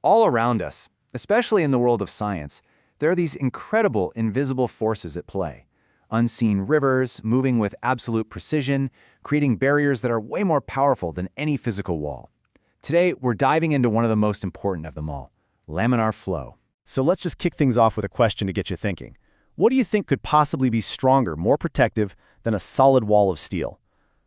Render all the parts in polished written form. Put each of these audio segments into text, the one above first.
All around us, especially in the world of science, there are these incredible invisible forces at play. Unseen rivers, moving with absolute precision, creating barriers that are way more powerful than any physical wall. Today, we're diving into one of the most important of them all, laminar flow. So let's just kick things off with a question to get you thinking. What do you think could possibly be stronger, more protective, than a solid wall of steel?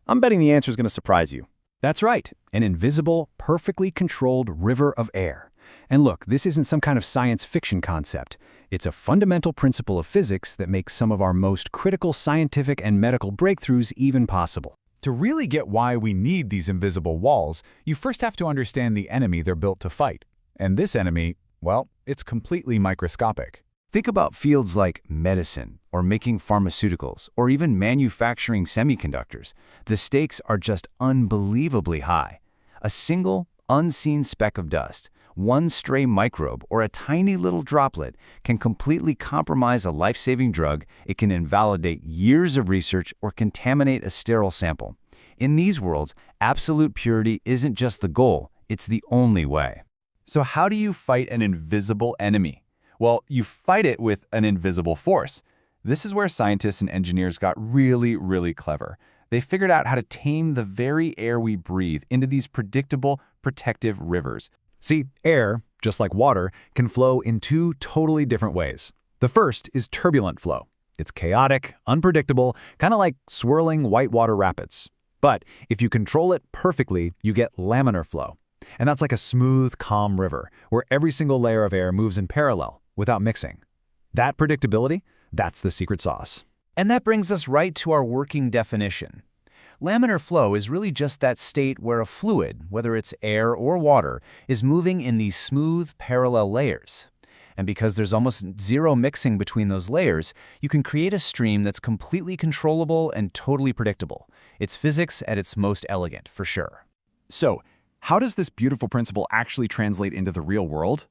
I'm betting the answer is going to surprise you. That's right, an invisible, perfectly controlled river of air. And look, this isn't some kind of science fiction concept. It's a fundamental principle of physics that makes some of our most critical scientific and medical breakthroughs even possible. To really get why we need these invisible walls, you first have to understand the enemy they're built to fight. And this enemy, well, it's completely microscopic. Think about fields like medicine, or making pharmaceuticals, or even manufacturing semiconductors. The stakes are just unbelievably high. A single, unseen speck of dust, one stray microbe, or a tiny little droplet can completely compromise a life-saving drug. It can invalidate years of research or contaminate a sterile sample. In these worlds, absolute purity isn't just the goal, it's the only way. So how do you fight an invisible enemy? Well, you fight it with an invisible force. This is where scientists and engineers got really clever. They figured out how to tame the very air we breathe into these predictable, protective rivers. See, air, just like water, can flow in two totally different ways. The first is turbulent flow. It's chaotic, unpredictable, kind of like swirling whitewater rapids. But if you control it perfectly, you get laminar flow. And that's like a smooth, calm river, where every single layer of air moves in parallel, without mixing. That predictability, that's the secret sauce. And that brings us right to our working definition. Laminar flow is really just that state where a fluid, whether it's air or water, is moving in these smooth, parallel layers. And because there's almost zero mixing between those layers, you can create a stream that's completely controllable and totally predictable. It's physics at its most elegant, for sure. So, how does this beautiful principle actually translate into the real world?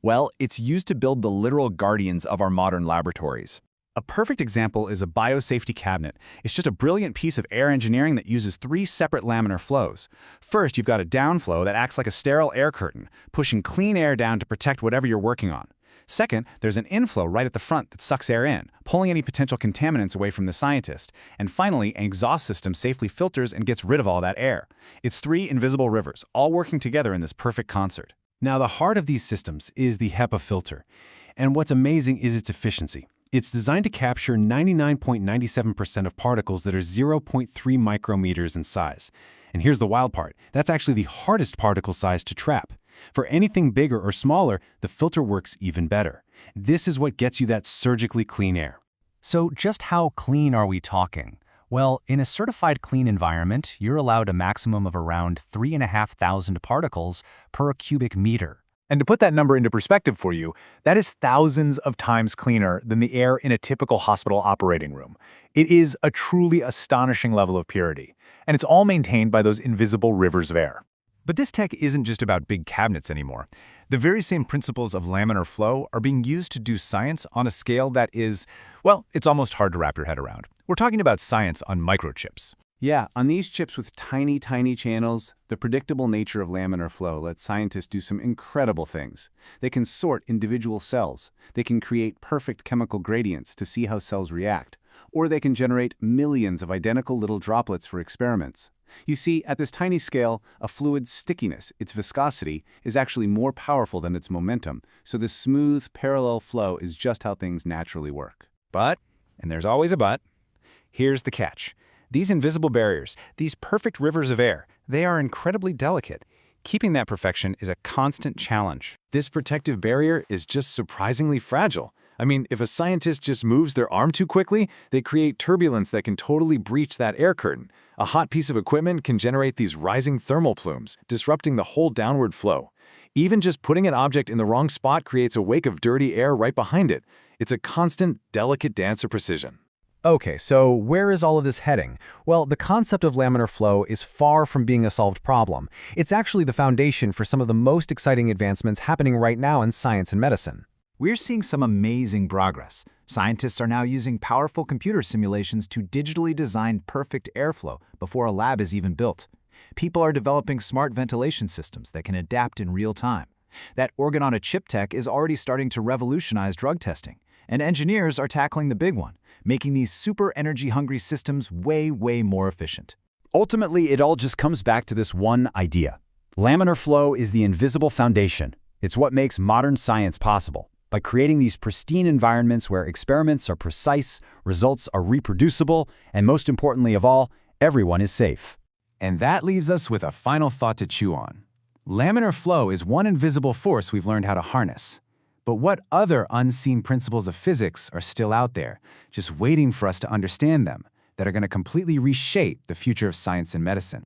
Well, it's used to build the literal guardians of our modern laboratories. A perfect example is a biosafety cabinet. It's just a brilliant piece of air engineering that uses three separate laminar flows. First, you've got a downflow that acts like a sterile air curtain, pushing clean air down to protect whatever you're working on. Second, there's an inflow right at the front that sucks air in, pulling any potential contaminants away from the scientist. And finally, an exhaust system safely filters and gets rid of all that air. It's three invisible rivers, all working together in this perfect concert. Now, the heart of these systems is the HEPA filter. And what's amazing is its efficiency. It's designed to capture 99.97% of particles that are 0.3 micrometers in size. And here's the wild part. That's actually the hardest particle size to trap. For anything bigger or smaller, the filter works even better. This is what gets you that surgically clean air. So just how clean are we talking? Well, in a certified clean environment, you're allowed a maximum of around 3,500 particles per cubic meter. And to put that number into perspective for you, that is thousands of times cleaner than the air in a typical hospital operating room. It is a truly astonishing level of purity, and it's all maintained by those invisible rivers of air. But this tech isn't just about big cabinets anymore. The very same principles of laminar flow are being used to do science on a scale that is, well, it's almost hard to wrap your head around. We're talking about science on microchips. Yeah, on these chips with tiny channels, the predictable nature of laminar flow lets scientists do some incredible things. They can sort individual cells. They can create perfect chemical gradients to see how cells react. Or they can generate millions of identical little droplets for experiments. You see, at this tiny scale, a fluid's stickiness, its viscosity, is actually more powerful than its momentum, so this smooth, parallel flow is just how things naturally work. But, and there's always a but, here's the catch. These invisible barriers, these perfect rivers of air, they are incredibly delicate. Keeping that perfection is a constant challenge. This protective barrier is just surprisingly fragile. I mean, if a scientist just moves their arm too quickly, they create turbulence that can totally breach that air curtain. A hot piece of equipment can generate these rising thermal plumes, disrupting the whole downward flow. Even just putting an object in the wrong spot creates a wake of dirty air right behind it. It's a constant, delicate dance of precision. Okay, so where is all of this heading? Well, the concept of laminar flow is far from being a solved problem. It's actually the foundation for some of the most exciting advancements happening right now in science and medicine. We're seeing some amazing progress. Scientists are now using powerful computer simulations to digitally design perfect airflow before a lab is even built. People are developing smart ventilation systems that can adapt in real time. That organ-on-a-chip tech is already starting to revolutionize drug testing, and engineers are tackling the big one, making these super energy-hungry systems way, way more efficient. Ultimately, it all just comes back to this one idea. Laminar flow is the invisible foundation. It's what makes modern science possible. By creating these pristine environments where experiments are precise, results are reproducible, and most importantly of all, everyone is safe. And that leaves us with a final thought to chew on. Laminar flow is one invisible force we've learned how to harness. But what other unseen principles of physics are still out there, just waiting for us to understand them, that are going to completely reshape the future of science and medicine?